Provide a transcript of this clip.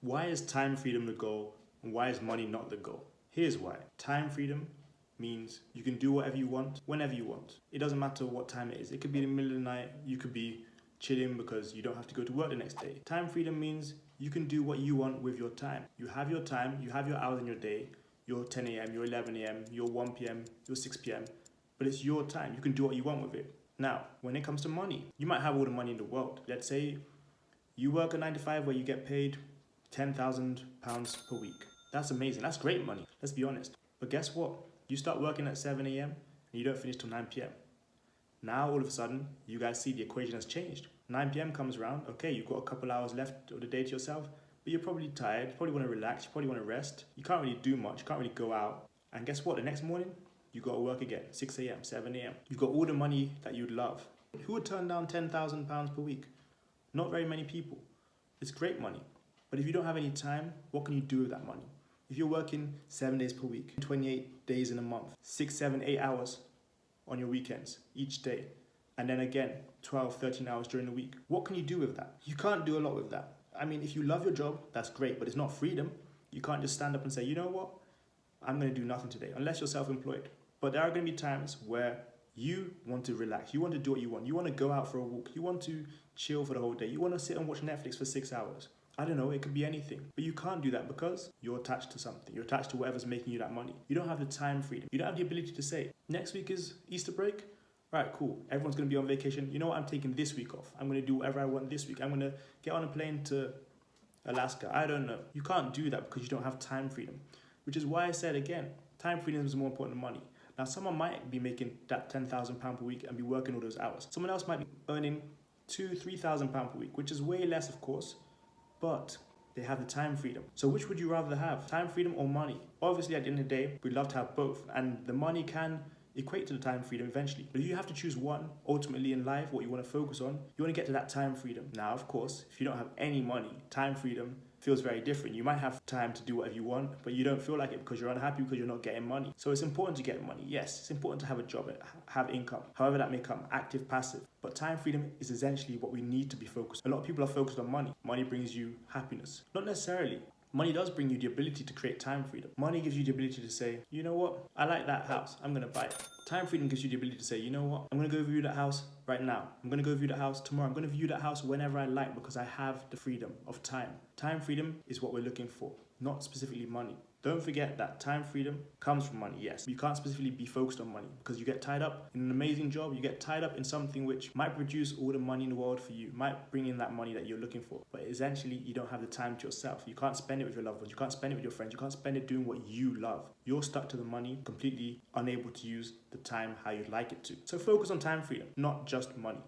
Why is time freedom the goal and why is money not the goal? Here's why. Time freedom means you can do whatever you want, whenever you want. It doesn't matter what time it is. It could be in the middle of the night, you could be chilling because you don't have to go to work the next day. Time freedom means you can do what you want with your time. You have your time, you have your hours in your day, your 10 a.m., your 11 a.m., your 1 p.m., your 6 p.m., but it's your time. You can do what you want with it. Now, when it comes to money, you might have all the money in the world. Let's say you work a 9 to 5 where you get paid £10,000 per week. That's amazing. That's great money. Let's be honest. But guess what? You start working at 7 a.m. and you don't finish till 9 p.m. Now, all of a sudden, you guys see the equation has changed. 9 p.m. comes around. Okay, you've got a couple hours left of the day to yourself, but you're probably tired. You probably want to relax. You probably want to rest. You can't really do much. You can't really go out. And guess what? The next morning, you got to work again. 6 a.m., 7 a.m. You've got all the money that you'd love. Who would turn down £10,000 per week? Not very many people. It's great money. But if you don't have any time, what can you do with that money? If you're working 7 days per week, 28 days in a month, 6, 7, 8 hours on your weekends each day, and then again 12, 13 hours during the week, what can you do with that? You can't do a lot with that. I mean, if you love your job, that's great, but it's not freedom. You can't just stand up and say, you know what, I'm going to do nothing today, unless you're self-employed. But there are going to be times where you want to relax, you want to do what you want, you want to go out for a walk, you want to chill for the whole day, you want to sit and watch Netflix for 6 hours. I don't know, it could be anything. But you can't do that because you're attached to something. You're attached to whatever's making you that money. You don't have the time freedom. You don't have the ability to say, next week is Easter break. Right, cool. Everyone's going to be on vacation. You know what? I'm taking this week off. I'm going to do whatever I want this week. I'm going to get on a plane to Alaska. I don't know. You can't do that because you don't have time freedom. Which is why I said again, time freedom is more important than money. Now, someone might be making that £10,000 per week and be working all those hours. Someone else might be earning £2,000, £3,000 per week, which is way less, of course. But they have the time freedom. So which would you rather have, time freedom or money? Obviously, at the end of the day, we'd love to have both, and the money can equate to the time freedom eventually. But if you have to choose one, ultimately in life, what you want to focus on, you want to get to that time freedom. Now, of course, if you don't have any money, time freedom feels very different. You might have time to do whatever you want, but you don't feel like it because you're unhappy because you're not getting money. So it's important to get money. Yes, it's important to have a job, have income, however that may come, active, passive. But time freedom is essentially what we need to be focused on. A lot of people are focused on money. Money brings you happiness. Not necessarily. Money does bring you the ability to create time freedom. Money gives you the ability to say, you know what, I like that house, I'm gonna buy it. Time freedom gives you the ability to say, you know what, I'm gonna go view that house right now. I'm gonna go view that house tomorrow. I'm gonna view that house whenever I like because I have the freedom of time. Time freedom is what we're looking for, not specifically money. Don't forget that time freedom comes from money, yes. You can't specifically be focused on money because you get tied up in an amazing job, you get tied up in something which might produce all the money in the world for you, might bring in that money that you're looking for. But essentially, you don't have the time to yourself. You can't spend it with your loved ones, you can't spend it with your friends, you can't spend it doing what you love. You're stuck to the money, completely unable to use the time how you'd like it to. So focus on time freedom, not just money.